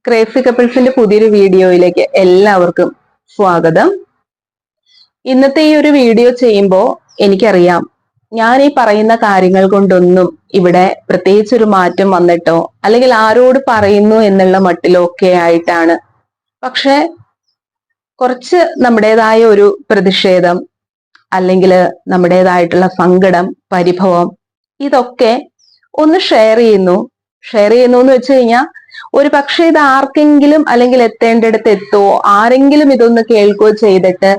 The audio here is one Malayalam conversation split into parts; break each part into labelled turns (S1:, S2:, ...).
S1: ക്രേസി കപ്പിൾസിന്റെ പുതിയൊരു വീഡിയോയിലേക്ക് എല്ലാവർക്കും സ്വാഗതം. ഇന്നത്തെ ഈ ഒരു വീഡിയോ ചെയ്യുമ്പോൾ എനിക്കറിയാം ഞാൻ ഈ പറയുന്ന കാര്യങ്ങൾ കൊണ്ടൊന്നും ഇവിടെ പ്രത്യേകിച്ചൊരു മാറ്റം വന്നിട്ടോ അല്ലെങ്കിൽ ആരോട് പറയുന്നു എന്നുള്ള മട്ടിലോ ഒക്കെ ആയിട്ടാണ്. പക്ഷെ കുറച്ച് നമ്മുടേതായ ഒരു പ്രതിഷേധം അല്ലെങ്കിൽ നമ്മുടേതായിട്ടുള്ള സങ്കടം, പരിഭവം ഇതൊക്കെ ഒന്ന് ഷെയർ ചെയ്യുന്നു എന്ന് വെച്ച് കഴിഞ്ഞാൽ ഒരു പക്ഷേ ഇത് ആർക്കെങ്കിലും അല്ലെങ്കിൽ എത്തേണ്ടടുത്ത് എത്തുമോ, ആരെങ്കിലും ഇതൊന്ന് കേൾക്കുകയോ ചെയ്തിട്ട്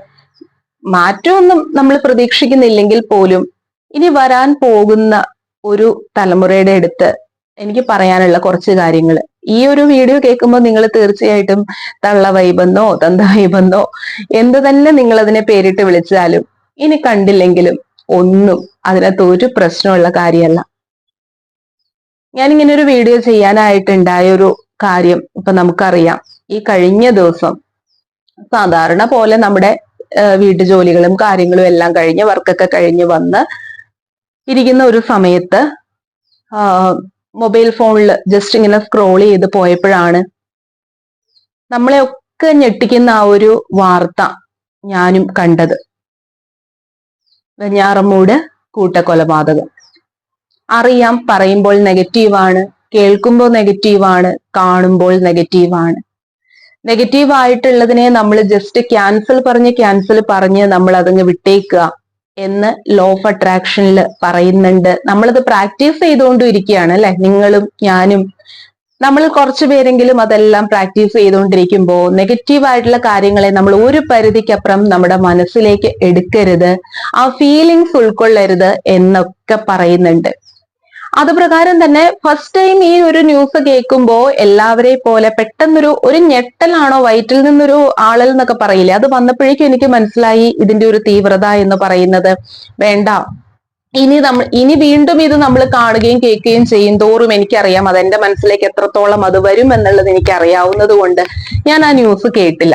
S1: മാറ്റമൊന്നും നമ്മൾ പ്രതീക്ഷിക്കുന്നില്ലെങ്കിൽ പോലും ഇനി വരാൻ പോകുന്ന ഒരു തലമുറയുടെ അടുത്ത് എനിക്ക് പറയാനുള്ള കുറച്ച് കാര്യങ്ങൾ. ഈ ഒരു വീഡിയോ കേൾക്കുമ്പോൾ നിങ്ങൾ തീർച്ചയായിട്ടും തള്ള വൈബെന്നോ തന്ത വൈബെന്നോ എന്ത് തന്നെ നിങ്ങൾ അതിനെ പേരിട്ട് വിളിച്ചാലും ഇനി കണ്ടില്ലെങ്കിലും ഒന്നും അതിനകത്ത് ഒരു പ്രശ്നമുള്ള കാര്യമല്ല. ഞാനിങ്ങനെ ഒരു വീഡിയോ ചെയ്യാനായിട്ടുണ്ടായ ഒരു കാര്യം ഇപ്പൊ നമുക്കറിയാം. ഈ കഴിഞ്ഞ ദിവസം സാധാരണ പോലെ നമ്മുടെ വീട്ടുജോലികളും കാര്യങ്ങളും എല്ലാം കഴിഞ്ഞ് വർക്കൊക്കെ കഴിഞ്ഞ് വന്ന് ഇരിക്കുന്ന ഒരു സമയത്ത് മൊബൈൽ ഫോണിൽ ജസ്റ്റ് ഇങ്ങനെ സ്ക്രോൾ ചെയ്ത് പോയപ്പോഴാണ് നമ്മളെ ഒക്കെ ഞെട്ടിക്കുന്ന ആ ഒരു വാർത്ത ഞാനും കണ്ടത്. വെഞ്ഞാറമൂട് കൂട്ടക്കൊലപാതകം. അറിയാം, പറയുമ്പോൾ നെഗറ്റീവാണ്, കേൾക്കുമ്പോൾ നെഗറ്റീവാണ്, കാണുമ്പോൾ നെഗറ്റീവാണ്. നെഗറ്റീവായിട്ടുള്ളതിനെ നമ്മൾ ജസ്റ്റ് ക്യാൻസൽ പറഞ്ഞ് നമ്മൾ അതങ്ങ് വിട്ടേക്കുക എന്ന് ലോ ഓഫ് അട്രാക്ഷനിൽ പറയുന്നുണ്ട്. നമ്മളത് പ്രാക്ടീസ് ചെയ്തുകൊണ്ടും ഇരിക്കുകയാണ് അല്ലെ, നിങ്ങളും ഞാനും. നമ്മൾ കുറച്ചു പേരെങ്കിലും അതെല്ലാം പ്രാക്ടീസ് ചെയ്തുകൊണ്ടിരിക്കുമ്പോൾ നെഗറ്റീവായിട്ടുള്ള കാര്യങ്ങളെ നമ്മൾ ഒരു പരിധിക്കപ്പുറം നമ്മുടെ മനസ്സിലേക്ക് എടുക്കരുത്, ആ ഫീലിങ്സ് ഉൾക്കൊള്ളരുത് എന്നൊക്കെ പറയുന്നുണ്ട്. അത് പ്രകാരം തന്നെ ഫസ്റ്റ് ടൈം ഈ ഒരു ന്യൂസ് കേൾക്കുമ്പോൾ എല്ലാവരെയും പോലെ പെട്ടെന്നൊരു ഞെട്ടലാണോ, വയറ്റിൽ നിന്നൊരു ആളൽ എന്നൊക്കെ പറയില്ലേ, അത് വന്നപ്പോഴേക്കും എനിക്ക് മനസ്സിലായി ഇതിന്റെ ഒരു തീവ്രത എന്ന് പറയുന്നത്. വേണ്ട, ഇനി വീണ്ടും ഇത് നമ്മൾ കാണുകയും കേൾക്കുകയും ചെയ്യും തോറും എനിക്കറിയാം അതെന്റെ മനസ്സിലേക്ക് എത്രത്തോളം അത് വരും എന്നുള്ളത് എനിക്ക് അറിയാവുന്നത് കൊണ്ട് ഞാൻ ആ ന്യൂസ് കേട്ടില്ല.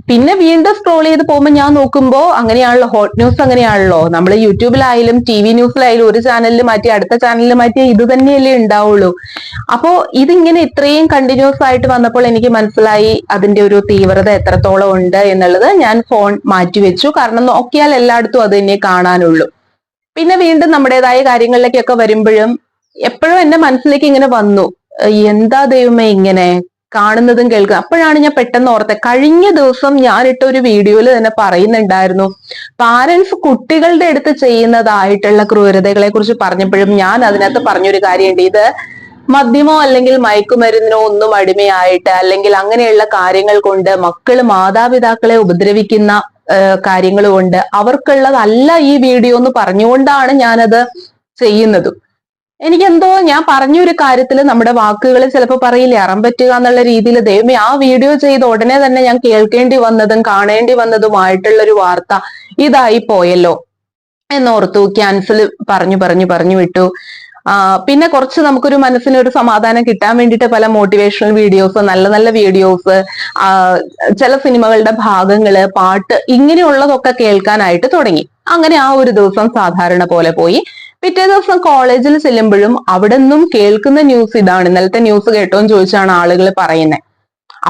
S1: പിന്നെ വീണ്ടും സ്ക്രോൾ ചെയ്ത് പോകുമ്പോൾ ഞാൻ നോക്കുമ്പോൾ അങ്ങനെയാണല്ലോ, ഹോട്ട് ന്യൂസ് അങ്ങനെയാണല്ലോ. നമ്മൾ യൂട്യൂബിലായാലും TV ന്യൂസിലായാലും ഒരു ചാനലിൽ മാറ്റി അടുത്ത ചാനലിൽ മാറ്റി ഇത് തന്നെയല്ലേ ഉണ്ടാവുള്ളൂ. അപ്പോ ഇതിങ്ങനെ ഇത്രയും കണ്ടിന്യൂസ് ആയിട്ട് വന്നപ്പോൾ എനിക്ക് മനസ്സിലായി അതിന്റെ ഒരു തീവ്രത എത്രത്തോളം ഉണ്ട് എന്നുള്ളത്. ഞാൻ ഫോൺ മാറ്റിവെച്ചു, കാരണം നോക്കിയാൽ എല്ലായിടത്തും അത് തന്നെ കാണാനുള്ളൂ. പിന്നെ വീണ്ടും നമ്മുടേതായ കാര്യങ്ങളിലേക്കൊക്കെ വരുമ്പോഴും എപ്പോഴും എന്റെ മനസ്സിലേക്ക് ഇങ്ങനെ വന്നു, എന്താ ദൈവമേ ഇങ്ങനെ കാണുന്നതും കേൾക്കുക. അപ്പോഴാണ് ഞാൻ പെട്ടെന്ന് ഓർത്തെ, കഴിഞ്ഞ ദിവസം ഞാനിട്ട ഒരു വീഡിയോയിൽ തന്നെ പറയുന്നുണ്ടായിരുന്നു, പാരന്റ്സ് കുട്ടികളുടെ അടുത്ത് ചെയ്യുന്നതായിട്ടുള്ള ക്രൂരതകളെ കുറിച്ച് പറഞ്ഞപ്പോഴും ഞാൻ അതിനകത്ത് പറഞ്ഞൊരു കാര്യമുണ്ട്. ഇത് മദ്യമോ അല്ലെങ്കിൽ മയക്കുമരുന്നിനോ ഒന്നും അടിമയായിട്ട് അല്ലെങ്കിൽ അങ്ങനെയുള്ള കാര്യങ്ങൾ കൊണ്ട് മക്കള് മാതാപിതാക്കളെ ഉപദ്രവിക്കുന്ന കാര്യങ്ങൾ കൊണ്ട് അവർക്കുള്ളതല്ല ഈ വീഡിയോ എന്ന് പറഞ്ഞുകൊണ്ടാണ് ഞാനത് ചെയ്യുന്നതും. എനിക്കെന്തോ ഞാൻ പറഞ്ഞൊരു കാര്യത്തിൽ നമ്മുടെ വാക്കുകൾ ചിലപ്പോൾ പറയില്ലേ അറം പറ്റുക എന്നുള്ള രീതിയിൽ, ദൈവമേ ആ വീഡിയോ ചെയ്ത ഉടനെ തന്നെ ഞാൻ കേൾക്കേണ്ടി വന്നതും കാണേണ്ടി വന്നതുമായിട്ടുള്ള ഒരു വാർത്ത ഇതായി പോയല്ലോ എന്നോർത്തു. ക്യാൻസൽ പറഞ്ഞു വിട്ടു. പിന്നെ കുറച്ച് നമുക്കൊരു മനസ്സിനൊരു സമാധാനം കിട്ടാൻ വേണ്ടിയിട്ട് പല മോട്ടിവേഷണൽ വീഡിയോസ്, നല്ല നല്ല വീഡിയോസ്, ചില സിനിമകളുടെ ഭാഗങ്ങള്, പാട്ട്, ഇങ്ങനെയുള്ളതൊക്കെ കേൾക്കാനായിട്ട് തുടങ്ങി. അങ്ങനെ ആ ഒരു ദിവസം സാധാരണ പോലെ പോയി. പിറ്റേ ദിവസം കോളേജിൽ ചെല്ലുമ്പോഴും അവിടെ നിന്നും കേൾക്കുന്ന ന്യൂസ് ഇതാണ്. ഇന്നലത്തെ ന്യൂസ് കേട്ടോന്ന് ചോദിച്ചാണ് ആളുകൾ പറയുന്നത്.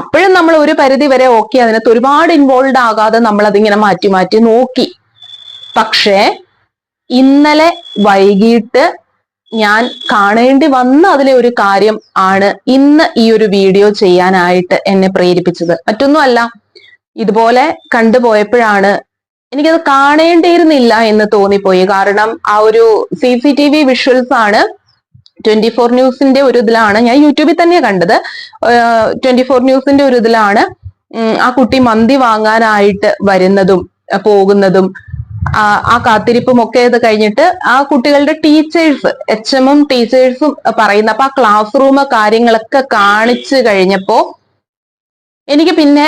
S1: അപ്പോഴും നമ്മൾ ഒരു പരിധി വരെ ഓക്കെ, അതിനകത്ത് ഒരുപാട് ഇൻവോൾവ് ആകാതെ നമ്മൾ അതിങ്ങനെ മാറ്റി മാറ്റി നോക്കി. പക്ഷേ ഇന്നലെ വൈകിട്ട് ഞാൻ കാണേണ്ടി വന്ന അതിലെ ഒരു കാര്യം ആണ് ഇന്ന് ഈ ഒരു വീഡിയോ ചെയ്യാനായിട്ട് എന്നെ പ്രേരിപ്പിച്ചത്. മറ്റൊന്നുമല്ല, ഇതുപോലെ കണ്ടുപോയപ്പോഴാണ് എനിക്കത് കാണേണ്ടിയിരുന്നില്ല എന്ന് തോന്നിപ്പോയി. കാരണം ആ ഒരു CCTV വിഷ്വൽസ് ആണ് 24 ന്യൂസിന്റെ ഒരു ഇതിലാണ്, ഞാൻ യൂട്യൂബിൽ തന്നെ കണ്ടത്. 24 ന്യൂസിന്റെ ഒരു ഇതിലാണ് ആ കുട്ടി മന്തി വാങ്ങാനായിട്ട് വരുന്നതും പോകുന്നതും ആ കാത്തിരിപ്പും ഒക്കെ ഇത് കഴിഞ്ഞിട്ട് ആ കുട്ടികളുടെ ടീച്ചേഴ്സ്, HM ടീച്ചേഴ്സും പറയുന്ന, അപ്പൊ ആ ക്ലാസ് റൂം കാര്യങ്ങളൊക്കെ കാണിച്ചു കഴിഞ്ഞപ്പോ എനിക്ക് പിന്നെ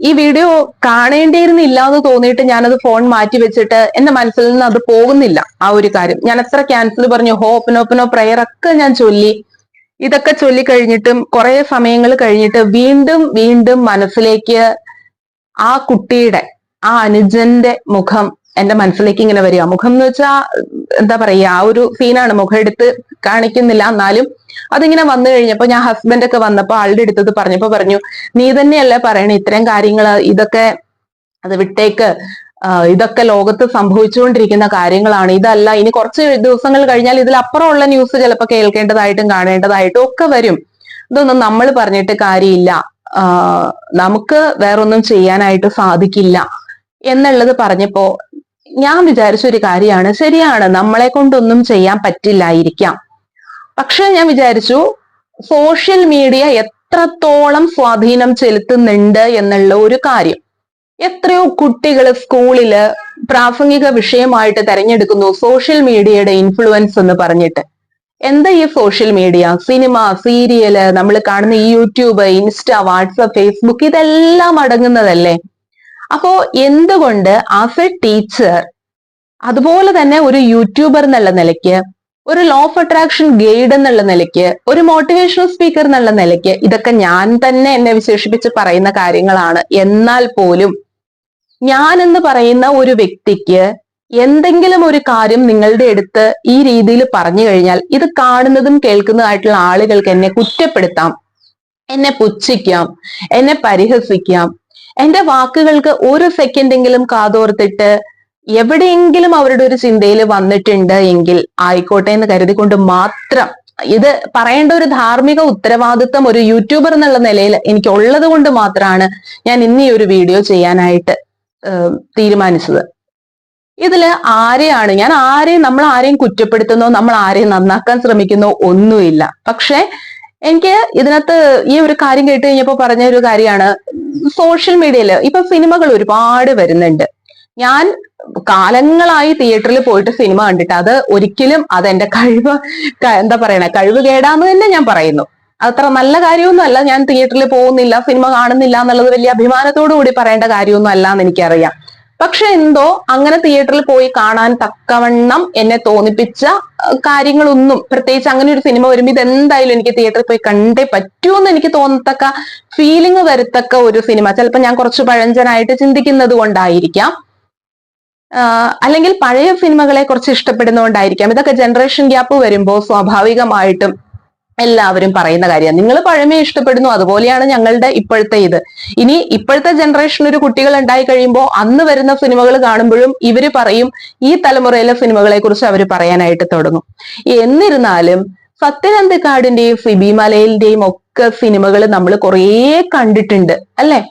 S1: ഈ വീഡിയോ കാണേണ്ടിയിരുന്നില്ല എന്ന് തോന്നിയിട്ട് ഞാനത് ഫോൺ മാറ്റി വെച്ചിട്ട് എന്റെ മനസ്സിൽ നിന്ന് അത് പോകുന്നില്ല ആ ഒരു കാര്യം. ഞാൻ എത്ര ക്യാൻസൽ പറഞ്ഞു, ഓപ്പനോ പ്രയർ ഒക്കെ ഞാൻ ചൊല്ലി. ഇതൊക്കെ ചൊല്ലി കഴിഞ്ഞിട്ടും കുറെ സമയങ്ങൾ കഴിഞ്ഞിട്ട് വീണ്ടും മനസ്സിലേക്ക് ആ കുട്ടിയുടെ, ആ അനുജന്റെ മുഖം എന്റെ മനസ്സിലേക്ക് ഇങ്ങനെ വരിക. മുഖം എന്ന് വെച്ചാ എന്താ പറയാ, ആ ഒരു സീനാണ്, മുഖം എടുത്ത് കാണിക്കുന്നില്ല, എന്നാലും അതിങ്ങനെ വന്നു കഴിഞ്ഞപ്പോ ഞാൻ ഹസ്ബൻഡൊക്കെ വന്നപ്പോ ആളുടെ അടുത്തത് പറഞ്ഞപ്പോ പറഞ്ഞു, നീ തന്നെയല്ലേ പറയണേ ഇത്തരം കാര്യങ്ങൾ, ഇതൊക്കെ അത് വിട്ടേക്ക്, ഇതൊക്കെ ലോകത്ത് സംഭവിച്ചുകൊണ്ടിരിക്കുന്ന കാര്യങ്ങളാണ്, ഇതല്ല ഇനി കുറച്ച് ദിവസങ്ങൾ കഴിഞ്ഞാൽ ഇതിലപ്പുറമുള്ള ന്യൂസ് ചിലപ്പോൾ കേൾക്കേണ്ടതായിട്ടും കാണേണ്ടതായിട്ടും ഒക്കെ വരും, ഇതൊന്നും നമ്മൾ പറഞ്ഞിട്ട് കാര്യമില്ല, നമുക്ക് വേറൊന്നും ചെയ്യാനായിട്ട് സാധിക്കില്ല എന്നുള്ളത് പറഞ്ഞപ്പോ ഞാൻ വിചാരിച്ച ഒരു കാര്യമാണ്, ശരിയാണ്, നമ്മളെ കൊണ്ടൊന്നും ചെയ്യാൻ പറ്റില്ലായിരിക്കാം. പക്ഷെ ഞാൻ വിചാരിച്ചു സോഷ്യൽ മീഡിയ എത്രത്തോളം സ്വാധീനം ചെലുത്തുന്നുണ്ട് എന്നുള്ള ഒരു കാര്യം. എത്രയോ കുട്ടികൾ സ്കൂളില് പ്രാസംഗിക വിഷയമായിട്ട് തെരഞ്ഞെടുക്കുന്നു സോഷ്യൽ മീഡിയയുടെ ഇൻഫ്ലുവൻസ് എന്ന് പറഞ്ഞിട്ട്. എന്താ ഈ സോഷ്യൽ മീഡിയ? സിനിമ, സീരിയല്, നമ്മൾ കാണുന്ന ഈ യൂട്യൂബ്, ഇൻസ്റ്റ, വാട്സപ്പ്, ഫേസ്ബുക്ക്, ഇതെല്ലാം അടങ്ങുന്നതല്ലേ. അപ്പോ എന്തുകൊണ്ട് ആസ് എ ടീച്ചർ, അതുപോലെ തന്നെ ഒരു യൂട്യൂബർ എന്നുള്ള നിലയ്ക്ക്, ഒരു ലോ ഓഫ് അട്രാക്ഷൻ ഗൈഡ് എന്നുള്ള നിലയ്ക്ക്, ഒരു മോട്ടിവേഷണൽ സ്പീക്കർ എന്നുള്ള നിലയ്ക്ക്, ഇതൊക്കെ ഞാൻ തന്നെ എന്നെ വിശേഷിപ്പിച്ച് പറയുന്ന കാര്യങ്ങളാണ്. എന്നാൽ പോലും ഞാൻ എന്ന് പറയുന്ന ഒരു വ്യക്തിക്ക് എന്തെങ്കിലും ഒരു കാര്യം നിങ്ങളുടെ അടുത്ത് ഈ രീതിയിൽ പറഞ്ഞു കഴിഞ്ഞാൽ ഇത് കാണുന്നതും കേൾക്കുന്നതായിട്ടുള്ള ആളുകൾക്ക് എന്നെ കുറ്റപ്പെടുത്താം, എന്നെ പുച്ഛിക്കാം, എന്നെ പരിഹസിക്കാം, എന്റെ വാക്കുകൾക്ക് ഒരു സെക്കൻഡെങ്കിലും കാതോർത്തിട്ട് എവിടെയെങ്കിലും അവരുടെ ഒരു ചിന്തയിൽ വന്നിട്ടുണ്ട് എങ്കിൽ ആയിക്കോട്ടെ എന്ന് കരുതിക്കൊണ്ട് മാത്രം, ഇത് പറയേണ്ട ഒരു ധാർമ്മിക ഉത്തരവാദിത്വം ഒരു യൂട്യൂബർ എന്നുള്ള നിലയിൽ എനിക്ക് ഉള്ളത് കൊണ്ട് മാത്രമാണ് ഞാൻ ഇന്ന് ഈ ഒരു വീഡിയോ ചെയ്യാനായിട്ട് തീരുമാനിച്ചത്. ഇതില് ആരെയാണ് ഞാൻ നമ്മൾ ആരെയും കുറ്റപ്പെടുത്തുന്നോ നമ്മൾ ആരെയും നന്നാക്കാൻ ശ്രമിക്കുന്നോ ഒന്നുമില്ല. പക്ഷെ എനിക്ക് ഇതിനകത്ത് ഈ ഒരു കാര്യം കേട്ട് കഴിഞ്ഞപ്പോ പറഞ്ഞ ഒരു കാര്യമാണ്, സോഷ്യൽ മീഡിയയിൽ ഇപ്പൊ സിനിമകൾ ഒരുപാട് വരുന്നുണ്ട്. ഞാൻ കാലങ്ങളായി തിയേറ്ററിൽ പോയിട്ട് സിനിമ കണ്ടിട്ട് അത് ഒരിക്കലും അതെന്റെ എന്താ പറയണ കഴിവ് കേടാന്ന് തന്നെ ഞാൻ പറയുന്നു. അത്ര നല്ല കാര്യമൊന്നും അല്ല. ഞാൻ തിയേറ്ററിൽ പോകുന്നില്ല, സിനിമ കാണുന്നില്ല എന്നുള്ളത് വലിയ അഭിമാനത്തോടു കൂടി പറയേണ്ട കാര്യമൊന്നും അല്ല എന്ന് എനിക്കറിയാം. പക്ഷെ എന്തോ അങ്ങനെ തിയേറ്ററിൽ പോയി കാണാൻ തക്കവണ്ണം എന്നെ തോന്നിപ്പിച്ച കാര്യങ്ങളൊന്നും, പ്രത്യേകിച്ച് അങ്ങനെ ഒരു സിനിമ വരുമ്പോൾ ഇതെന്തായാലും എനിക്ക് തിയേറ്ററിൽ പോയി കണ്ടേ പറ്റൂ എന്ന് എനിക്ക് തോന്നത്തക്ക ഫീലിംഗ് വരത്തക്ക ഒരു സിനിമ, ചിലപ്പോൾ ഞാൻ കുറച്ച് പഴഞ്ചനായിട്ട് ചിന്തിക്കുന്നത് കൊണ്ടായിരിക്കാം, അല്ലെങ്കിൽ പഴയ സിനിമകളെ കുറച്ച് ഇഷ്ടപ്പെടുന്നതുകൊണ്ടായിരിക്കാം. ഇതൊക്കെ ജനറേഷൻ ഗ്യാപ്പ് വരുമ്പോൾ സ്വാഭാവികമായിട്ടും എല്ലാവരും പറയുന്ന കാര്യമാണ്. നിങ്ങൾ പഴമയെ ഇഷ്ടപ്പെടുന്നു, അതുപോലെയാണ് ഞങ്ങളുടെ ഇപ്പോഴത്തെ ഇത്. ഇനി ഇപ്പോഴത്തെ ജനറേഷൻ ഒരു കുട്ടികൾ ഉണ്ടായി കഴിയുമ്പോൾ അന്ന് വരുന്ന സിനിമകൾ കാണുമ്പോഴും ഇവര് പറയും, ഈ തലമുറയിലെ സിനിമകളെ കുറിച്ച് അവർ പറയാനായിട്ട് തുടങ്ങും. എന്നിരുന്നാലും സത്യനന്ദിക്കാടിന്റെയും സിബി മലയിലിന്റെയും ഒക്കെ സിനിമകൾ നമ്മൾ കുറേ കണ്ടിട്ടുണ്ട് അല്ലെ.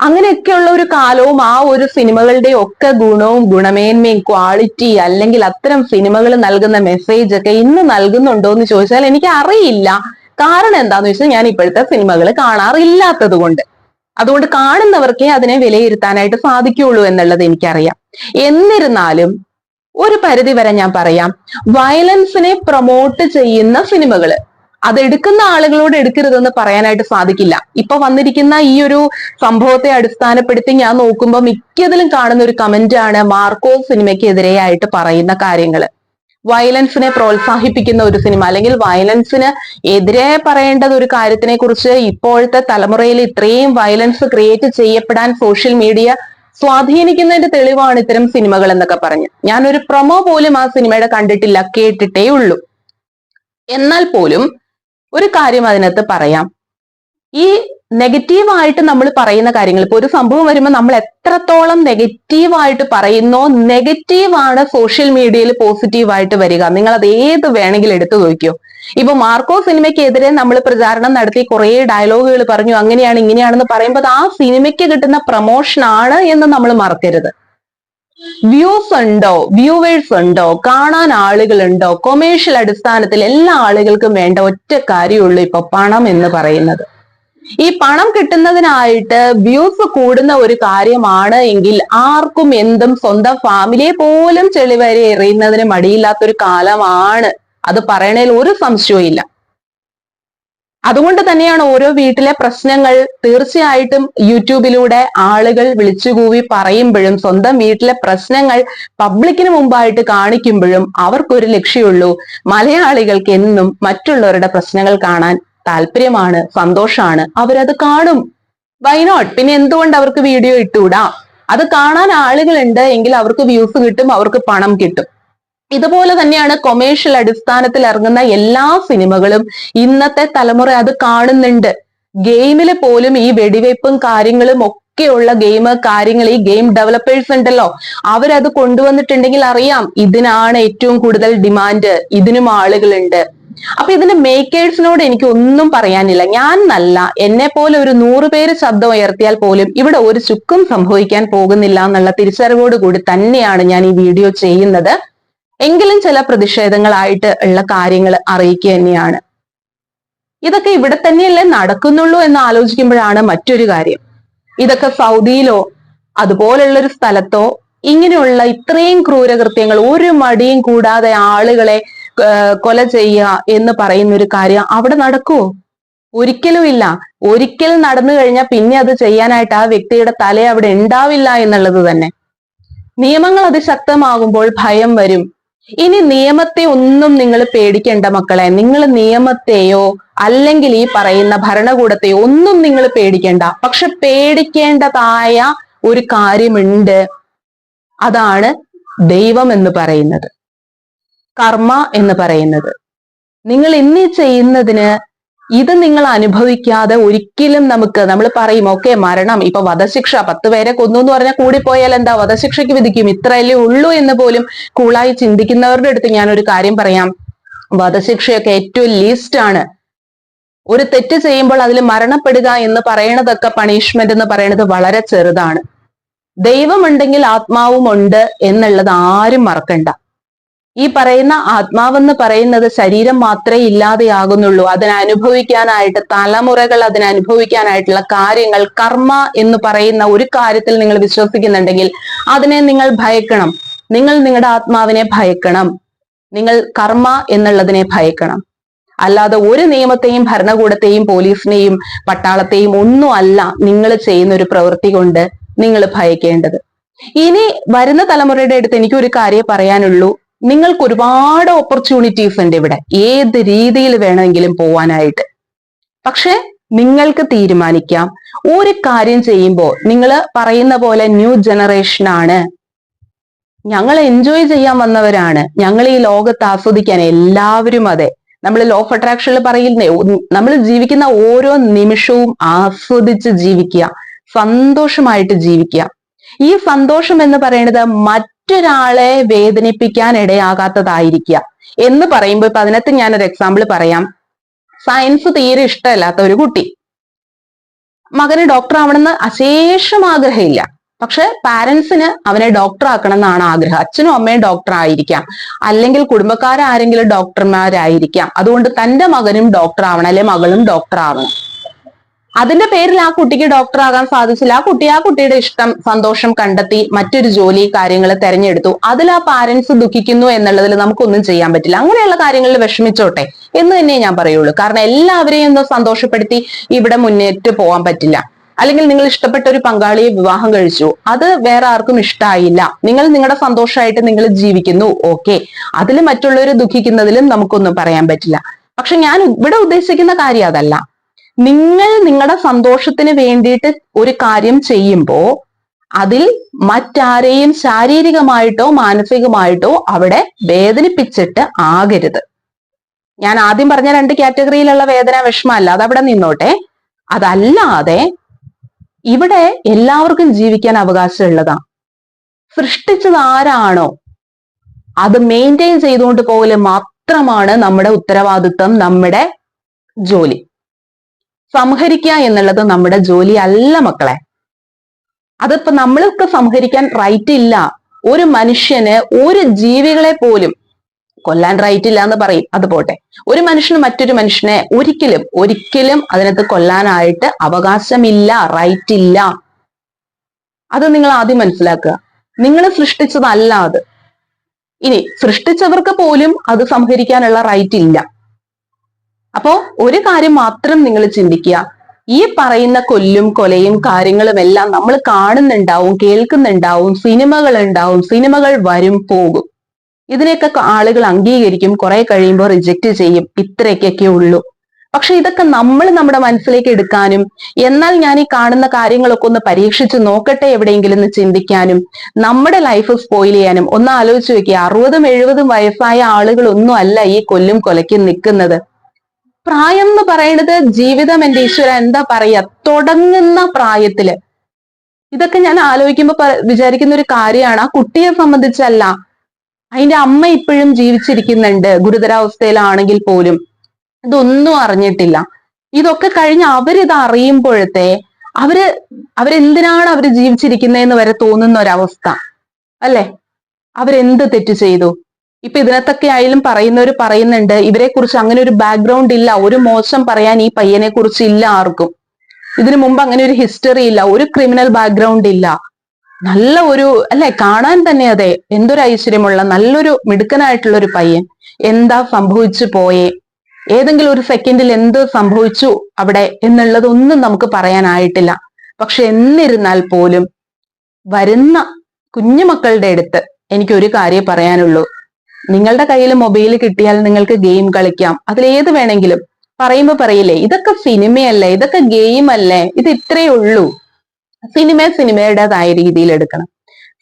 S1: അങ്ങനെയൊക്കെയുള്ള ഒരു കാലവും ആ ഒരു സിനിമകളുടെ ഒക്കെ ഗുണവും ഗുണമേന്മയും ക്വാളിറ്റി, അല്ലെങ്കിൽ അത്തരം സിനിമകൾ നൽകുന്ന മെസ്സേജ് ഒക്കെ ഇന്ന് നൽകുന്നുണ്ടോ എന്ന് ചോദിച്ചാൽ എനിക്ക് അറിയില്ല. കാരണം എന്താന്ന് വെച്ചാൽ ഞാൻ ഇപ്പോഴത്തെ സിനിമകൾ കാണാറില്ലാത്തത് കൊണ്ട്. അതുകൊണ്ട് കാണുന്നവർക്കേ അതിനെ വിലയിരുത്താനായിട്ട് സാധിക്കുകയുള്ളൂ എന്നുള്ളത് എനിക്കറിയാം. എന്നിരുന്നാലും ഒരു പരിധി വരെ ഞാൻ പറയാം, വയലൻസിനെ പ്രൊമോട്ട് ചെയ്യുന്ന സിനിമകള് അതെടുക്കുന്ന ആളുകളോട് എടുക്കരുതെന്ന് പറയാനായിട്ട് സാധിക്കില്ല. ഇപ്പൊ വന്നിരിക്കുന്ന ഈ ഒരു സംഭവത്തെ അടിസ്ഥാനപ്പെടുത്തി ഞാൻ നോക്കുമ്പോൾ മിക്കതിലും കാണുന്ന ഒരു കമന്റ് ആണ് മാർക്കോ സിനിമയ്ക്കെതിരെയായിട്ട് പറയുന്ന കാര്യങ്ങൾ. വയലൻസിനെ പ്രോത്സാഹിപ്പിക്കുന്ന ഒരു സിനിമ, അല്ലെങ്കിൽ വയലൻസിന് എതിരെ പറയേണ്ടത് ഒരു കാര്യത്തിനെ കുറിച്ച് ഇപ്പോഴത്തെ തലമുറയിൽ ഇത്രയും വയലൻസ് ക്രിയേറ്റ് ചെയ്യപ്പെടാൻ സോഷ്യൽ മീഡിയ സ്വാധീനിക്കുന്നതിന്റെ തെളിവാണ് ഇത്തരം സിനിമകൾ എന്നൊക്കെ പറഞ്ഞ്. ഞാനൊരു പ്രൊമോ പോലും ആ സിനിമയുടെ കണ്ടിട്ടില്ല, കേട്ടിട്ടേ ഉള്ളൂ. എന്നാൽ പോലും ഒരു കാര്യം അതിനകത്ത് പറയാം, ഈ നെഗറ്റീവായിട്ട് നമ്മൾ പറയുന്ന കാര്യങ്ങൾ, ഇപ്പൊ ഒരു സംഭവം വരുമ്പോൾ നമ്മൾ എത്രത്തോളം നെഗറ്റീവായിട്ട് പറയുന്നോ, നെഗറ്റീവാണ് സോഷ്യൽ മീഡിയയിൽ പോസിറ്റീവായിട്ട് വരിക. നിങ്ങൾ അത് ഏത് വേണമെങ്കിലും എടുത്തു നോക്കിയോ. ഇപ്പൊ മാർക്കോ സിനിമയ്ക്കെതിരെ നമ്മൾ പ്രചാരണം നടത്തി കുറെ ഡയലോഗുകൾ പറഞ്ഞു, അങ്ങനെയാണ് ഇങ്ങനെയാണെന്ന് പറയുമ്പോൾ ആ സിനിമയ്ക്ക് കിട്ടുന്ന പ്രൊമോഷൻ ആണ് എന്ന് നമ്മൾ മറക്കരുത്. വ്യൂസ് ഉണ്ടോ, വ്യൂവേഴ്സ് ഉണ്ടോ, കാണാൻ ആളുകളുണ്ടോ, കൊമേഴ്ഷ്യൽ അടിസ്ഥാനത്തിൽ എല്ലാ ആളുകൾക്കും വേണ്ട ഒറ്റ കാര്യമുള്ളൂ ഇപ്പൊ പണം എന്ന് പറയുന്നത്. ഈ പണം കിട്ടുന്നതിനായിട്ട് വ്യൂസ് കൂടുന്ന ഒരു കാര്യമാണ് എങ്കിൽ ആർക്കും എന്തും സ്വന്തം ഫാമിലിയെ പോലും ചെളിവരെ എറിയുന്നതിന് മടിയില്ലാത്തൊരു കാലമാണ്. അത് പറയണതിൽ ഒരു സംശയവും ഇല്ല. അതുകൊണ്ട് തന്നെയാണ് ഓരോ വീട്ടിലെ പ്രശ്നങ്ങൾ തീർച്ചയായിട്ടും യൂട്യൂബിലൂടെ ആളുകൾ വിളിച്ചുകൂവി പറയുമ്പോഴും, സ്വന്തം വീട്ടിലെ പ്രശ്നങ്ങൾ പബ്ലിക്കിന് മുമ്പായിട്ട് കാണിക്കുമ്പോഴും അവർക്കൊരു ലക്ഷ്യമുള്ളൂ, മലയാളികൾക്ക് എന്നും മറ്റുള്ളവരുടെ പ്രശ്നങ്ങൾ കാണാൻ താല്പര്യമാണ്, സന്തോഷമാണ്, അവരത് കാണും. Why not? പിന്നെ എന്തുകൊണ്ട് അവർക്ക് വീഡിയോ ഇട്ടുകൂടാ? അത് കാണാൻ ആളുകളുണ്ട് എങ്കിൽ അവർക്ക് വ്യൂസ് കിട്ടും, അവർക്ക് പണം കിട്ടും. ഇതുപോലെ തന്നെയാണ് കൊമേഴ്ഷ്യൽ അടിസ്ഥാനത്തിൽ ഇറങ്ങുന്ന എല്ലാ സിനിമകളും. ഇന്നത്തെ തലമുറ അത് കാണുന്നുണ്ട്. ഗെയിമില് പോലും ഈ വെടിവെപ്പും കാര്യങ്ങളും ഒക്കെയുള്ള ഗെയിം കാര്യങ്ങൾ, ഈ ഗെയിം ഡെവലപ്പേഴ്സ് ഉണ്ടല്ലോ, അവരത് കൊണ്ടുവന്നിട്ടുണ്ടെങ്കിൽ അറിയാം ഇതിനാണ് ഏറ്റവും കൂടുതൽ ഡിമാൻഡ്, ഇതിനും ആളുകളുണ്ട്. അപ്പൊ ഇതിന്റെ മേക്കേഴ്സിനോട് എനിക്ക് ഒന്നും പറയാനില്ല. ഞാൻ നല്ല എന്നെ പോലെ ഒരു 100 പേര് ശബ്ദം ഉയർത്തിയാൽ പോലും ഇവിടെ ഒരു ചുക്കും സംഭവിക്കാൻ പോകുന്നില്ല എന്നുള്ള തിരിച്ചറിവോട് കൂടി തന്നെയാണ് ഞാൻ ഈ വീഡിയോ ചെയ്യുന്നത്. എങ്കിലും ചില പ്രതിഷേധങ്ങളായിട്ട് ഉള്ള കാര്യങ്ങൾ അറിയിക്കുക തന്നെയാണ്. ഇതൊക്കെ ഇവിടെ തന്നെയല്ലേ നടക്കുന്നുള്ളൂ എന്ന് ആലോചിക്കുമ്പോഴാണ് മറ്റൊരു കാര്യം, ഇതൊക്കെ സൗദിയിലോ അതുപോലുള്ളൊരു സ്ഥലത്തോ ഇങ്ങനെയുള്ള ഇത്രയും ക്രൂരകൃത്യങ്ങൾ ഒരു മടിയും കൂടാതെ ആളുകളെ കൊല ചെയ്യുക എന്ന് പറയുന്ന ഒരു കാര്യം അവിടെ നടക്കുവോ? ഒരിക്കലും ഇല്ല. ഒരിക്കലും നടന്നു കഴിഞ്ഞാൽ പിന്നെ അത് ചെയ്യാനായിട്ട് ആ വ്യക്തിയുടെ തല അവിടെ ഉണ്ടാവില്ല എന്നുള്ളത് തന്നെ. നിയമങ്ങൾ അതിശക്തമാകുമ്പോൾ ഭയം വരും. ഇനി നിയമത്തെ ഒന്നും നിങ്ങൾ പേടിക്കേണ്ട മക്കളെ. നിങ്ങൾ നിയമത്തെയോ അല്ലെങ്കിൽ ഈ പറയുന്ന ഭരണകൂടത്തെയോ ഒന്നും നിങ്ങൾ പേടിക്കേണ്ട. പക്ഷെ പേടിക്കേണ്ടതായ ഒരു കാര്യമുണ്ട്. അതാണ് ദൈവം എന്ന് പറയുന്നത്, കർമ്മ എന്ന് പറയുന്നത്. നിങ്ങൾ ഇന്ന് ചെയ്യുന്നതിന് ഇത് നിങ്ങൾ അനുഭവിക്കാതെ ഒരിക്കലും നമ്മൾ പറയും ഓക്കെ മരണം, ഇപ്പൊ വധശിക്ഷ 10 പേരെ കൊന്നു എന്ന് പറഞ്ഞാൽ കൂടിപ്പോയാൽ എന്താ വധശിക്ഷയ്ക്ക് വിധിക്കും, ഇത്രയല്ലേ ഉള്ളൂ എന്ന് പോലും കൂളായി ചിന്തിക്കുന്നവരുടെ അടുത്ത് ഞാൻ ഒരു കാര്യം പറയാം, വധശിക്ഷയൊക്കെ ഏറ്റവും ലീസ്റ്റ് ആണ്. ഒരു തെറ്റ് ചെയ്യുമ്പോൾ അതിൽ മരണപ്പെടുക എന്ന് പറയണതൊക്കെ പണിഷ്മെന്റ് എന്ന് പറയുന്നത് വളരെ ചെറുതാണ്. ദൈവമുണ്ടെങ്കിൽ ആത്മാവും ഉണ്ട് എന്നുള്ളത് ആരും മറക്കണ്ട. ഈ പറയുന്ന ആത്മാവെന്ന് പറയുന്നത് ശരീരം മാത്രമേ ഇല്ലാതെയാകുന്നുള്ളൂ. അതിനനുഭവിക്കാനായിട്ട് തലമുറകൾ അതിനനുഭവിക്കാനായിട്ടുള്ള കാര്യങ്ങൾ, കർമ്മ എന്ന് പറയുന്ന ഒരു കാര്യത്തിൽ നിങ്ങൾ വിശ്വസിക്കുന്നുണ്ടെങ്കിൽ അതിനെ നിങ്ങൾ ഭയക്കണം. നിങ്ങൾ നിങ്ങളുടെ ആത്മാവിനെ ഭയക്കണം. നിങ്ങൾ കർമ്മ എന്നുള്ളതിനെ ഭയക്കണം. അല്ലാതെ ഒരു നിയമത്തെയും ഭരണകൂടത്തെയും പോലീസിനെയും പട്ടാളത്തെയും ഒന്നും അല്ല നിങ്ങൾ ചെയ്യുന്ന ഒരു പ്രവൃത്തി കൊണ്ട് നിങ്ങൾ ഭയക്കേണ്ടത്. ഇനി വരുന്ന തലമുറയുടെ അടുത്ത് എനിക്ക് ഒരു കാര്യം പറയാനുള്ളൂ, നിങ്ങൾക്ക് ഒരുപാട് ഓപ്പർച്യൂണിറ്റീസ് ഉണ്ട് ഇവിടെ, ഏത് രീതിയിൽ വേണമെങ്കിലും പോവാനായിട്ട്. പക്ഷെ നിങ്ങൾക്ക് തീരുമാനിക്കാം. ഒരു കാര്യം ചെയ്യുമ്പോൾ നിങ്ങൾ പറയുന്ന പോലെ ന്യൂ ജനറേഷൻ ആണ്, ഞങ്ങൾ എൻജോയ് ചെയ്യാൻ വന്നവരാണ്, ഞങ്ങൾ ഈ ലോകത്ത് ആസ്വദിക്കാൻ, എല്ലാവരും അതെ. നമ്മൾ ലോ ഓഫ് അട്രാക്ഷനിൽ പറയുന്നേ, നമ്മൾ ജീവിക്കുന്ന ഓരോ നിമിഷവും ആസ്വദിച്ച് ജീവിക്കുക, സന്തോഷമായിട്ട് ജീവിക്കുക. ഈ സന്തോഷം എന്ന് പറയുന്നത് മറ്റൊരാളെ വേദനിപ്പിക്കാൻ ഇടയാകാത്തതായിരിക്കുക എന്ന് പറയുമ്പോൾ ഇപ്പൊ അതിനകത്ത് ഞാനൊരു എക്സാമ്പിൾ പറയാം. സയൻസ് തീരെ ഇഷ്ടമല്ലാത്ത ഒരു കുട്ടി, മകന് ഡോക്ടർ ആവണമെന്ന് അശേഷം ആഗ്രഹമില്ല. പക്ഷെ പാരന്റ്സിന് അവനെ ഡോക്ടർ ആക്കണം എന്നാണ് ആഗ്രഹം. അച്ഛനും അമ്മയും ഡോക്ടർ ആയിരിക്കാം, അല്ലെങ്കിൽ കുടുംബക്കാരാരെങ്കിലും ഡോക്ടർമാരായിരിക്കാം. അതുകൊണ്ട് തന്റെ മകനും ഡോക്ടർ ആവണം, അല്ലെ മകളും ഡോക്ടർ ആവണം. അതിന്റെ പേരിൽ ആ കുട്ടിക്ക് ഡോക്ടർ ആകാൻ സാധിച്ചില്ല. ആ കുട്ടിയുടെ ഇഷ്ടം സന്തോഷം കണ്ടെത്തി മറ്റൊരു ജോലി കാര്യങ്ങൾ തെരഞ്ഞെടുത്തു. അതിൽ ആ പാരന്റ്സ് ദുഃഖിക്കുന്നു എന്നുള്ളതിൽ നമുക്കൊന്നും ചെയ്യാൻ പറ്റില്ല. അങ്ങനെയുള്ള കാര്യങ്ങളിൽ വിഷമിച്ചോട്ടെ എന്ന് തന്നെ ഞാൻ പറയുള്ളൂ. കാരണം എല്ലാവരെയും ഒന്ന് സന്തോഷപ്പെടുത്തി ഇവിടെ മുന്നേറ്റ് പോകാൻ പറ്റില്ല. അല്ലെങ്കിൽ നിങ്ങൾ ഇഷ്ടപ്പെട്ട ഒരു പങ്കാളിയെ വിവാഹം കഴിച്ചു, അത് വേറെ ആർക്കും ഇഷ്ടമായില്ല, നിങ്ങൾ നിങ്ങളുടെ സന്തോഷമായിട്ട് നിങ്ങൾ ജീവിക്കുന്നു, ഓക്കെ, അതിൽ മറ്റുള്ളവർ ദുഃഖിക്കുന്നതിലും നമുക്കൊന്നും പറയാൻ പറ്റില്ല. പക്ഷെ ഞാൻ ഇവിടെ ഉദ്ദേശിക്കുന്ന കാര്യം അതല്ല. നിങ്ങൾ നിങ്ങളുടെ സന്തോഷത്തിന് വേണ്ടിയിട്ട് ഒരു കാര്യം ചെയ്യുമ്പോ അതിൽ മറ്റാരെയും ശാരീരികമായിട്ടോ മാനസികമായിട്ടോ അവിടെ വേദനിപ്പിച്ചിട്ട് ആകരുത്. ഞാൻ ആദ്യം പറഞ്ഞ 2 കാറ്റഗറിയിലുള്ള വേദന വിഷമല്ല, അതവിടെ നിന്നോട്ടെ. അതല്ലാതെ ഇവിടെ എല്ലാവർക്കും ജീവിക്കാൻ അവകാശമുള്ളതാ. സൃഷ്ടിച്ചത് ആരാണോ അത് മെയിൻറ്റെയിൻ ചെയ്തുകൊണ്ട് പോകല് മാത്രമാണ് നമ്മുടെ ഉത്തരവാദിത്വം, നമ്മുടെ ജോലി. സംഹരിക്കുക എന്നുള്ളത് നമ്മുടെ ജോലി അല്ല മക്കളെ. അതിപ്പോ നമ്മൾക്ക് സംഹരിക്കാൻ റൈറ്റ് ഇല്ല. ഒരു മനുഷ്യന് ഒരു ജീവികളെ പോലും കൊല്ലാൻ റൈറ്റ് ഇല്ല എന്ന് പറയും, അത് പോട്ടെ. ഒരു മനുഷ്യന് മറ്റൊരു മനുഷ്യനെ ഒരിക്കലും അതിനകത്ത് കൊല്ലാനായിട്ട് അവകാശമില്ല, റൈറ്റ് ഇല്ല. അത് നിങ്ങൾ ആദ്യം മനസ്സിലാക്കുക. നിങ്ങൾ സൃഷ്ടിച്ചതല്ല അത്. ഇനി സൃഷ്ടിച്ചവർക്ക് പോലും അത് സംഹരിക്കാനുള്ള റൈറ്റ് ഇല്ല. അപ്പോ ഒരു കാര്യം മാത്രം നിങ്ങൾ ചിന്തിക്കുക, ഈ പറയുന്ന കൊല്ലും കൊലയും കാര്യങ്ങളും എല്ലാം നമ്മൾ കാണുന്നുണ്ടാവും, കേൾക്കുന്നുണ്ടാവും, സിനിമകൾ ഉണ്ടാവും, സിനിമകൾ വരും പോകും. ഇതിനെയൊക്കെ ആളുകൾ അംഗീകരിക്കും, കുറെ കഴിയുമ്പോൾ റിജക്റ്റ് ചെയ്യും, ഇത്രയൊക്കെ ഉള്ളൂ. പക്ഷെ ഇതൊക്കെ നമ്മൾ നമ്മുടെ മനസ്സിലേക്ക് എടുക്കാനും, എന്നാൽ ഞാൻ ഈ കാണുന്ന കാര്യങ്ങളൊക്കെ ഒന്ന് പരീക്ഷിച്ച് നോക്കട്ടെ എവിടെയെങ്കിലും എന്ന് ചിന്തിക്കാനും, നമ്മുടെ ലൈഫ് സ്പോയിൽ ചെയ്യാനും ഒന്ന് ആലോചിച്ച് വെക്കുക. 60-70 വയസ്സായ ആളുകളൊന്നും അല്ല ഈ കൊല്ലും കൊലയ്ക്കും നിൽക്കുന്നത്. പ്രായം എന്ന് പറയുന്നത് ജീവിതം എന്റെ ഈശ്വര എന്താ പറയാ തുടങ്ങുന്ന പ്രായത്തില്. ഇതൊക്കെ ഞാൻ ആലോചിക്കുമ്പോ വിചാരിക്കുന്ന ഒരു കാര്യമാണ്. ആ കുട്ടിയെ സംബന്ധിച്ചല്ല, അതിന്റെ അമ്മ ഇപ്പോഴും ജീവിച്ചിരിക്കുന്നുണ്ട് ഗുരുതരാവസ്ഥയിലാണെങ്കിൽ പോലും. ഇതൊന്നും അറിഞ്ഞിട്ടില്ല. ഇതൊക്കെ കഴിഞ്ഞ് അവരിത് അറിയുമ്പോഴത്തെ അവരെന്തിനാണ് അവര് ജീവിച്ചിരിക്കുന്നതെന്ന് വരെ തോന്നുന്ന ഒരവസ്ഥ അല്ലെ. അവരെന്ത് തെറ്റ് ചെയ്തു? ഇപ്പൊ ഇതിനകത്തൊക്കെ ആയാലും പറയുന്നവർ പറയുന്നുണ്ട് ഇവരെ കുറിച്ച് അങ്ങനെ ഒരു ബാക്ക്ഗ്രൗണ്ട് ഇല്ല, ഒരു മോശം പറയാൻ ഈ പയ്യനെ കുറിച്ച് ഇല്ല ആർക്കും. ഇതിനു മുമ്പ് അങ്ങനെ ഒരു ഹിസ്റ്ററി ഇല്ല, ഒരു ക്രിമിനൽ ബാക്ക്ഗ്രൗണ്ട് ഇല്ല. നല്ല ഒരു അല്ലെ, കാണാൻ തന്നെ അതെ എന്തൊരു ഐശ്വര്യമുള്ള നല്ലൊരു മിടുക്കനായിട്ടുള്ള ഒരു പയ്യൻ. എന്താ സംഭവിച്ചു പോയേ, ഏതെങ്കിലും ഒരു സെക്കൻഡിൽ എന്ത് സംഭവിച്ചു അവിടെ എന്നുള്ളതൊന്നും നമുക്ക് പറയാനായിട്ടില്ല. പക്ഷെ എന്നിരുന്നാൽ പോലും വരുന്ന കുഞ്ഞുമക്കളുടെ അടുത്ത് എനിക്കൊരു കാര്യം പറയാനുള്ളൂ. നിങ്ങളുടെ കയ്യിൽ മൊബൈൽ കിട്ടിയാൽ നിങ്ങൾക്ക് ഗെയിം കളിക്കാം, അതിലേത് വേണമെങ്കിലും. പറയുമ്പോ പറയില്ലേ ഇതൊക്കെ സിനിമയല്ലേ, ഇതൊക്കെ ഗെയിം അല്ലേ, ഇത് ഇത്രയേ ഉള്ളൂ. സിനിമയുടേതായ രീതിയിൽ എടുക്കണം.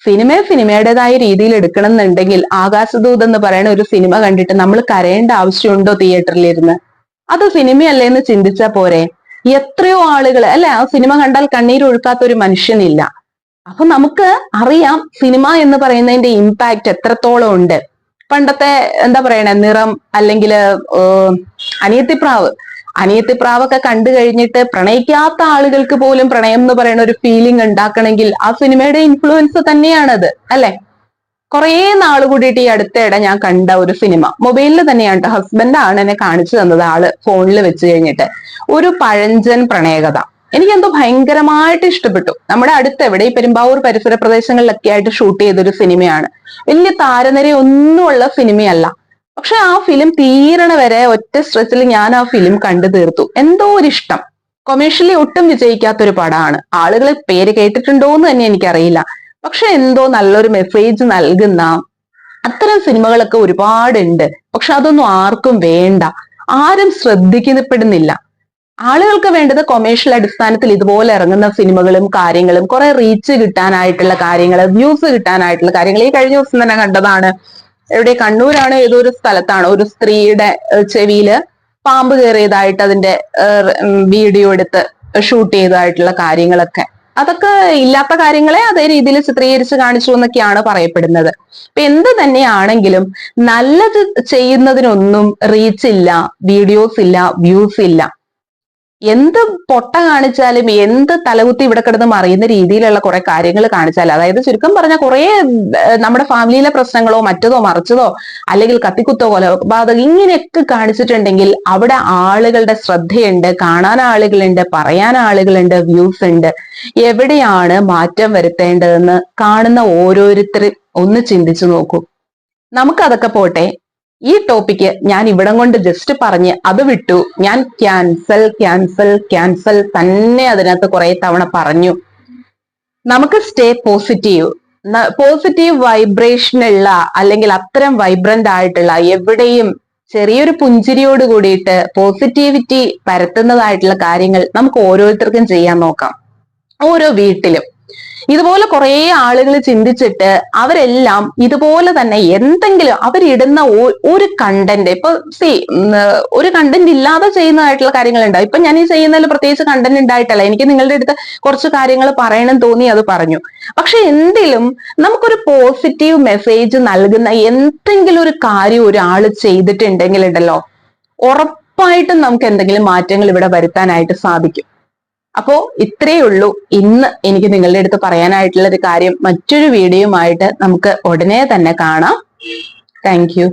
S1: സിനിമയുടേതായ രീതിയിൽ എടുക്കണം എന്നുണ്ടെങ്കിൽ ആകാശദൂത് എന്ന് പറയുന്ന ഒരു സിനിമ കണ്ടിട്ട് നമ്മൾ കരയേണ്ട ആവശ്യമുണ്ടോ തിയേറ്ററിൽ ഇരുന്ന്? അത് സിനിമയല്ലേ എന്ന് ചിന്തിച്ചാ പോരെ? എത്രയോ ആളുകൾ അല്ലെ ആ സിനിമ കണ്ടാൽ കണ്ണീരൊഴുക്കാത്ത ഒരു മനുഷ്യനില്ല. അപ്പൊ നമുക്ക് അറിയാം സിനിമ എന്ന് പറയുന്നതിന്റെ ഇമ്പാക്റ്റ് എത്രത്തോളം ഉണ്ട്. പണ്ടത്തെ എന്താ പറയണേ നിറം അല്ലെങ്കിൽ അനിയത്തിപ്രാവൊക്കെ കണ്ടു കഴിഞ്ഞിട്ട് പ്രണയിക്കാത്ത ആളുകൾക്ക് പോലും പ്രണയം എന്ന് പറയുന്ന ഒരു ഫീലിംഗ് ഉണ്ടാക്കണമെങ്കിൽ ആ സിനിമയുടെ ഇൻഫ്ലുവൻസ് തന്നെയാണത് അല്ലെ. കുറേ നാള് കൂടിയിട്ട് ഈ അടുത്തിടെ ഞാൻ കണ്ട ഒരു സിനിമ മൊബൈലിൽ തന്നെയാണ്. ഹസ്ബൻഡാണ് എന്നെ കാണിച്ചു തന്നത്, ആള് ഫോണിൽ വെച്ച് കഴിഞ്ഞിട്ട്. ഒരു പഴഞ്ചൻ പ്രണയകഥ. എനിക്കെന്തോ ഭയങ്കരമായിട്ട് ഇഷ്ടപ്പെട്ടു. നമ്മുടെ അടുത്ത് എവിടെ ഈ പെരുമ്പാവൂർ പരിസര പ്രദേശങ്ങളിലൊക്കെ ആയിട്ട് ഷൂട്ട് ചെയ്തൊരു സിനിമയാണ്. വലിയ താരനിരയൊന്നും ഉള്ള സിനിമയല്ല. പക്ഷെ ആ ഫിലിം തീരണ വരെ ഒറ്റ സ്ട്രെച്ചിൽ ഞാൻ ആ ഫിലിം കണ്ടു തീർത്തു. എന്തോ ഒരു ഇഷ്ടം. കൊമേഴ്ഷ്യലി ഒട്ടും വിജയിക്കാത്തൊരു പടമാണ്. ആളുകൾ പേര് കേട്ടിട്ടുണ്ടോ എന്ന് തന്നെ എനിക്കറിയില്ല. പക്ഷെ എന്തോ നല്ലൊരു മെസ്സേജ് നൽകുന്ന അത്തരം സിനിമകളൊക്കെ ഒരുപാടുണ്ട്. പക്ഷെ അതൊന്നും ആർക്കും വേണ്ട, ആരും ശ്രദ്ധിക്കപ്പെടുന്നില്ല. ആളുകൾക്ക് വേണ്ടത് കൊമേഴ്ഷ്യൽ അടിസ്ഥാനത്തിൽ ഇതുപോലെ ഇറങ്ങുന്ന സിനിമകളും കാര്യങ്ങളും, കുറെ റീച്ച് കിട്ടാനായിട്ടുള്ള കാര്യങ്ങൾ, വ്യൂസ് കിട്ടാനായിട്ടുള്ള കാര്യങ്ങൾ. ഈ കഴിഞ്ഞ ദിവസം തന്നെ കണ്ടതാണ്, എവിടെ കണ്ണൂരാണ് ഏതോ ഒരു സ്ഥലത്താണ് ഒരു സ്ത്രീയുടെ ചെവിയില് പാമ്പ് കയറിയതായിട്ട് അതിന്റെ വീഡിയോ എടുത്ത് ഷൂട്ട് ചെയ്തതായിട്ടുള്ള കാര്യങ്ങളൊക്കെ. അതൊക്കെ ഇല്ലാത്ത കാര്യങ്ങളെ അതേ രീതിയിൽ ചിത്രീകരിച്ച് കാണിച്ചു എന്നൊക്കെയാണ് പറയപ്പെടുന്നത്. ഇപ്പൊ എന്ത് തന്നെയാണെങ്കിലും നല്ലത് ചെയ്യുന്നതിനൊന്നും റീച്ച് ഇല്ല, വീഡിയോസ് ഇല്ല, വ്യൂസ് ഇല്ല. എന്ത് പൊട്ട കാണിച്ചാലും എന്ത് തലകുത്തി ഇവിടെ കിടന്ന് മറിയുന്ന രീതിയിലുള്ള കുറെ കാര്യങ്ങൾ കാണിച്ചാൽ, അതായത് ചുരുക്കം പറഞ്ഞാൽ കുറെ നമ്മുടെ ഫാമിലിയിലെ പ്രശ്നങ്ങളോ മറ്റതോ മറിച്ചതോ അല്ലെങ്കിൽ കത്തിക്കുത്തോ കൊലപാതകം ഇങ്ങനെയൊക്കെ കാണിച്ചിട്ടുണ്ടെങ്കിൽ അവിടെ ആളുകളുടെ ശ്രദ്ധയുണ്ട്, കാണാൻ ആളുകളുണ്ട്, പറയാൻ ആളുകളുണ്ട്, വ്യൂസ് ഉണ്ട്. എവിടെയാണ് മാറ്റം വരുത്തേണ്ടതെന്ന് കാണുന്ന ഓരോരുത്തരും ഒന്ന് ചിന്തിച്ചു നോക്കൂ. നമുക്കതൊക്കെ പോട്ടെ, ഈ ടോപ്പിക്ക് ഞാൻ ഇവിടം കൊണ്ട് ജസ്റ്റ് പറഞ്ഞ് അത് വിട്ടു. ഞാൻ ക്യാൻസൽ തന്നെ അതിനകത്ത് കുറെ തവണ പറഞ്ഞു. നമുക്ക് സ്റ്റേ പോസിറ്റീവ് വൈബ്രേഷനുള്ള അല്ലെങ്കിൽ അത്തരം വൈബ്രന്റ് ആയിട്ടുള്ള എവിടെയും ചെറിയൊരു പുഞ്ചിരിയോട് കൂടിയിട്ട് പോസിറ്റിവിറ്റി പരത്തുന്നതായിട്ടുള്ള കാര്യങ്ങൾ നമുക്ക് ഓരോരുത്തർക്കും ചെയ്യാൻ നോക്കാം. ഓരോ വീട്ടിലും ഇതുപോലെ കുറെ ആളുകൾ ചിന്തിച്ചിട്ട് അവരെല്ലാം ഇതുപോലെ തന്നെ എന്തെങ്കിലും അവരിടുന്ന ഒരു കണ്ടന്റ്, ഇപ്പൊ ഒരു കണ്ടന്റ് ഇല്ലാതെ ചെയ്യുന്നതായിട്ടുള്ള കാര്യങ്ങൾ ഉണ്ടാവും. ഇപ്പൊ ഞാൻ ഈ ചെയ്യുന്നതിൽ പ്രത്യേകിച്ച് കണ്ടന്റ് ഉണ്ടായിട്ടല്ല, എനിക്ക് നിങ്ങളുടെ അടുത്ത് കുറച്ച് കാര്യങ്ങൾ പറയണം തോന്നി അത് പറഞ്ഞു. പക്ഷെ എന്തിലും നമുക്കൊരു പോസിറ്റീവ് മെസ്സേജ് നൽകുന്ന എന്തെങ്കിലും ഒരു കാര്യം ഒരാൾ ചെയ്തിട്ടുണ്ടെങ്കിൽ ഉണ്ടല്ലോ, ഉറപ്പായിട്ടും നമുക്ക് എന്തെങ്കിലും മാറ്റങ്ങൾ ഇവിടെ വരുത്താനായിട്ട് സാധിക്കും. അപ്പോ ഇത്രയേ ഉള്ളൂ ഇന്ന് എനിക്ക് നിങ്ങളുടെ അടുത്ത് പറയാനായിട്ടുള്ള ഒരു കാര്യം. മറ്റൊരു വീഡിയോയുമായിട്ട് നമുക്ക് ഉടനെ തന്നെ കാണാം. Thank you.